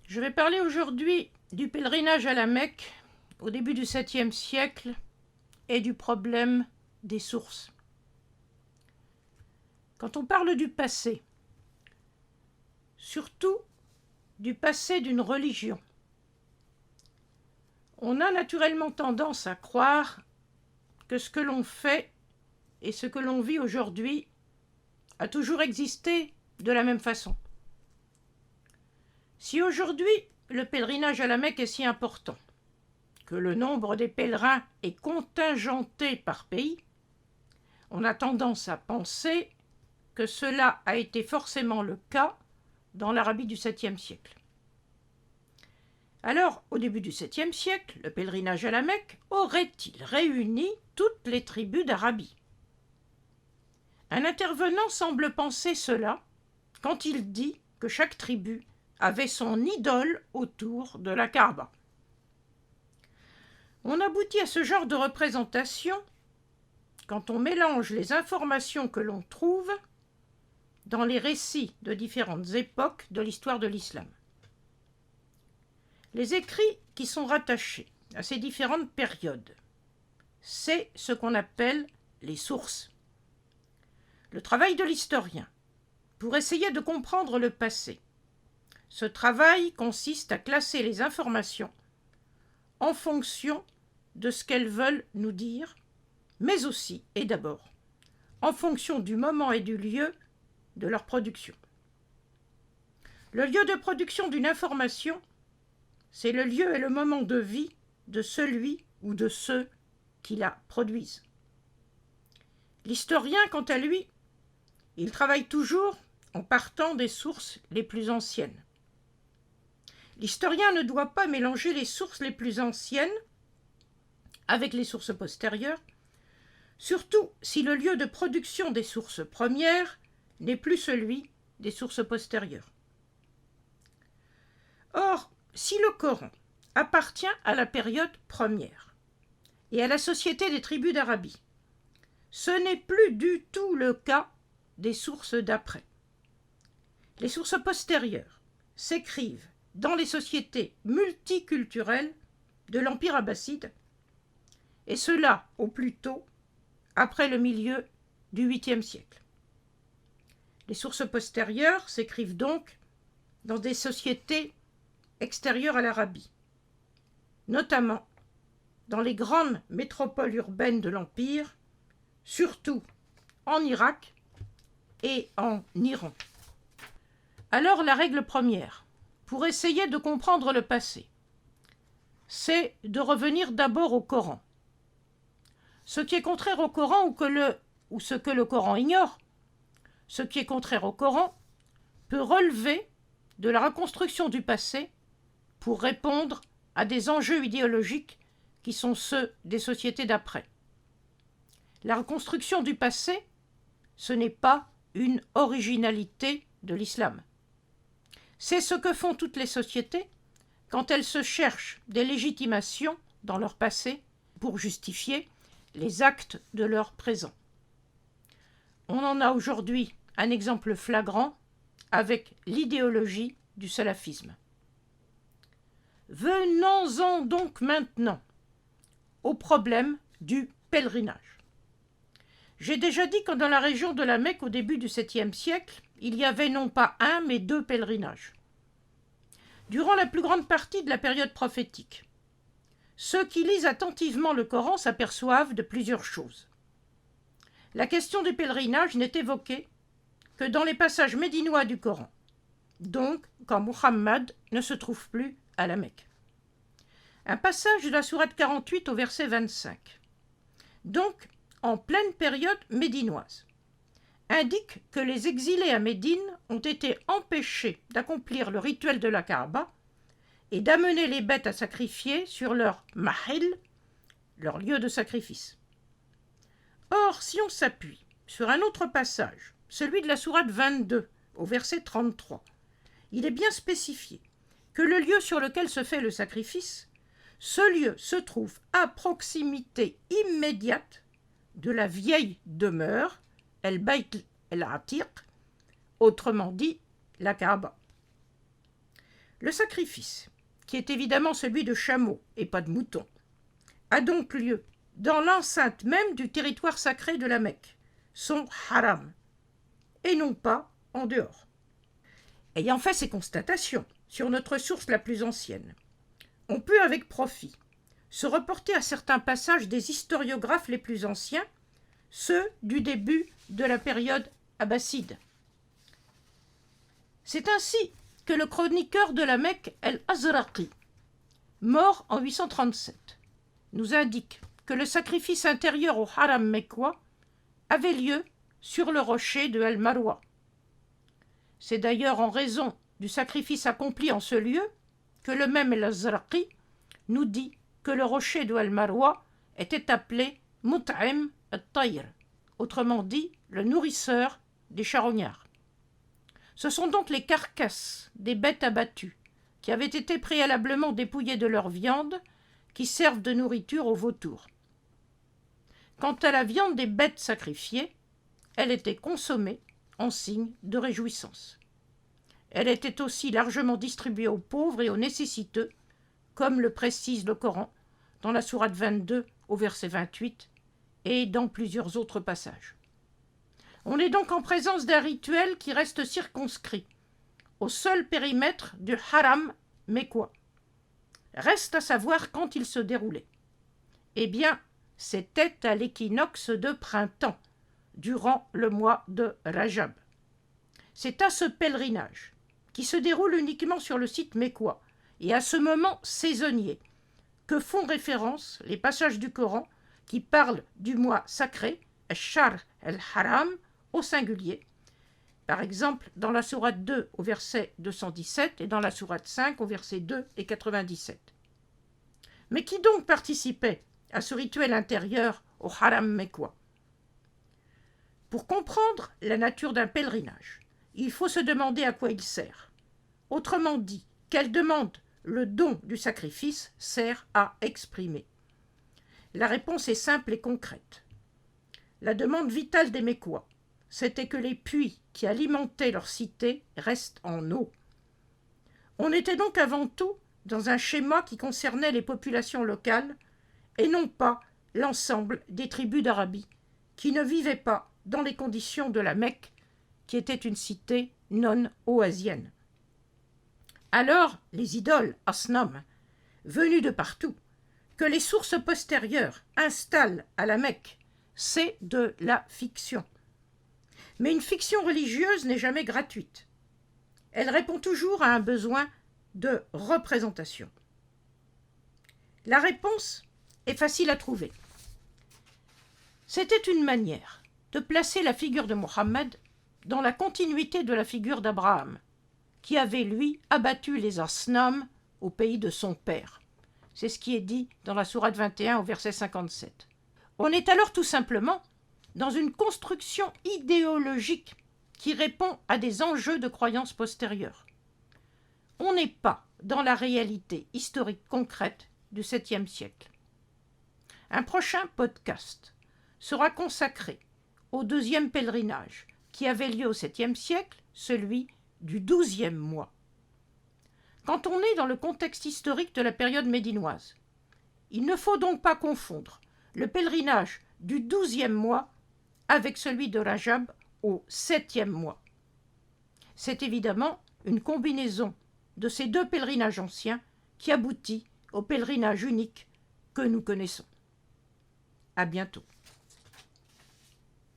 Je vais parler aujourd'hui du pèlerinage à la Mecque au début du 7e siècle et du problème des sources. Quand on parle du passé, surtout du passé d'une religion, on a naturellement tendance à croire que ce que l'on fait et ce que l'on vit aujourd'hui a toujours existé de la même façon. Si aujourd'hui le pèlerinage à la Mecque est si important, que le nombre des pèlerins est contingenté par pays, on a tendance à penser que cela a été forcément le cas dans l'Arabie du 7e siècle. Alors, au début du 7e siècle, le pèlerinage à la Mecque aurait-il réuni toutes les tribus d'Arabie? Un intervenant semble penser cela quand il dit que chaque tribu avait son idole autour de la Kaaba. On aboutit à ce genre de représentation quand on mélange les informations que l'on trouve dans les récits de différentes époques de l'histoire de l'islam. Les écrits qui sont rattachés à ces différentes périodes, c'est ce qu'on appelle les sources. Le travail de l'historien, pour essayer de comprendre le passé, ce travail consiste à classer les informations en fonction de ce qu'elles veulent nous dire, mais aussi, et d'abord, en fonction du moment et du lieu de leur production. Le lieu de production d'une information, c'est le lieu et le moment de vie de celui ou de ceux qui la produisent. L'historien, quant à lui, il travaille toujours en partant des sources les plus anciennes. L'historien ne doit pas mélanger les sources les plus anciennes avec les sources postérieures, surtout si le lieu de production des sources premières n'est plus celui des sources postérieures. Or, si le Coran appartient à la période première et à la société des tribus d'Arabie, ce n'est plus du tout le cas des sources d'après. Les sources postérieures s'écrivent dans les sociétés multiculturelles de l'Empire abbasside, et cela au plus tôt après le milieu du 8e siècle. Les sources postérieures s'écrivent donc dans des sociétés extérieures à l'Arabie, notamment dans les grandes métropoles urbaines de l'Empire, surtout en Irak et en Iran. Alors la règle première, pour essayer de comprendre le passé, c'est de revenir d'abord au Coran. Ce qui est contraire au Coran ou ce que le Coran ignore, ce qui est contraire au Coran peut relever de la reconstruction du passé pour répondre à des enjeux idéologiques qui sont ceux des sociétés d'après. La reconstruction du passé, ce n'est pas une originalité de l'islam. C'est ce que font toutes les sociétés quand elles se cherchent des légitimations dans leur passé pour justifier les actes de leur présent. On en a aujourd'hui un exemple flagrant avec l'idéologie du salafisme. Venons-en donc maintenant au problème du pèlerinage. J'ai déjà dit que dans la région de la Mecque, au début du 7e siècle, il y avait non pas un, mais deux pèlerinages. Durant la plus grande partie de la période prophétique, ceux qui lisent attentivement le Coran s'aperçoivent de plusieurs choses. La question du pèlerinage n'est évoquée que dans les passages médinois du Coran, donc quand Muhammad ne se trouve plus à la Mecque. Un passage de la sourate 48 au verset 25, donc en pleine période médinoise, indique que les exilés à Médine ont été empêchés d'accomplir le rituel de la Kaaba et d'amener les bêtes à sacrifier sur leur mahil, leur lieu de sacrifice. Or, si on s'appuie sur un autre passage, celui de la sourate 22, au verset 33, il est bien spécifié que le lieu sur lequel se fait le sacrifice, ce lieu se trouve à proximité immédiate de la vieille demeure, el-Bayt el-Atiq, autrement dit la Kaaba. Le sacrifice, qui est évidemment celui de chameaux et pas de moutons, a donc lieu dans l'enceinte même du territoire sacré de la Mecque, son haram, et non pas en dehors. Ayant fait ces constatations sur notre source la plus ancienne, on peut avec profit se reporter à certains passages des historiographes les plus anciens, ceux du début de la période abbasside. C'est ainsi que le chroniqueur de la Mecque, El-Azraqi, mort en 837, nous indique que le sacrifice intérieur au haram mécois avait lieu sur le rocher de El-Marwa. C'est d'ailleurs en raison du sacrifice accompli en ce lieu que le même El-Azraqi nous dit que le rocher de El-Marwa était appelé Mut'im al-Tayr, autrement dit le nourrisseur des charognards. Ce sont donc les carcasses des bêtes abattues qui avaient été préalablement dépouillées de leur viande qui servent de nourriture aux vautours. Quant à la viande des bêtes sacrifiées, elle était consommée en signe de réjouissance. Elle était aussi largement distribuée aux pauvres et aux nécessiteux, comme le précise le Coran dans la sourate 22 au verset 28 et dans plusieurs autres passages. On est donc en présence d'un rituel qui reste circonscrit au seul périmètre du haram mécois. Reste à savoir quand il se déroulait. Eh bien, c'était à l'équinoxe de printemps, durant le mois de Rajab. C'est à ce pèlerinage, qui se déroule uniquement sur le site mécois, et à ce moment saisonnier, que font référence les passages du Coran qui parlent du mois sacré, Al-Shahr al-Haram, au singulier, par exemple dans la sourate 2 au verset 217 et dans la sourate 5 au verset 2 et 97. Mais qui donc participait à ce rituel intérieur au haram mécois? Pour comprendre la nature d'un pèlerinage, il faut se demander à quoi il sert. Autrement dit, quelle demande le don du sacrifice sert à exprimer? La réponse est simple et concrète. La demande vitale des Mécois, c'était que les puits qui alimentaient leur cité restent en eau. On était donc avant tout dans un schéma qui concernait les populations locales et non pas l'ensemble des tribus d'Arabie qui ne vivaient pas dans les conditions de la Mecque, qui était une cité non oasienne. Alors, les idoles, asnam, venues de partout, que les sources postérieures installent à la Mecque, c'est de la fiction. Mais une fiction religieuse n'est jamais gratuite. Elle répond toujours à un besoin de représentation. La réponse est facile à trouver. C'était une manière de placer la figure de Mohammed dans la continuité de la figure d'Abraham, qui avait, lui, abattu les asnam au pays de son père. C'est ce qui est dit dans la sourate 21 au verset 57. On est alors tout simplement dans une construction idéologique qui répond à des enjeux de croyances postérieures. On n'est pas dans la réalité historique concrète du 7e siècle. Un prochain podcast sera consacré au 2e pèlerinage qui avait lieu au 7e siècle, celui du 12e mois. Quand on est dans le contexte historique de la période médinoise, il ne faut donc pas confondre le pèlerinage du 12e mois avec celui de Rajab au 7e mois. C'est évidemment une combinaison de ces deux pèlerinages anciens qui aboutit au pèlerinage unique que nous connaissons. À bientôt.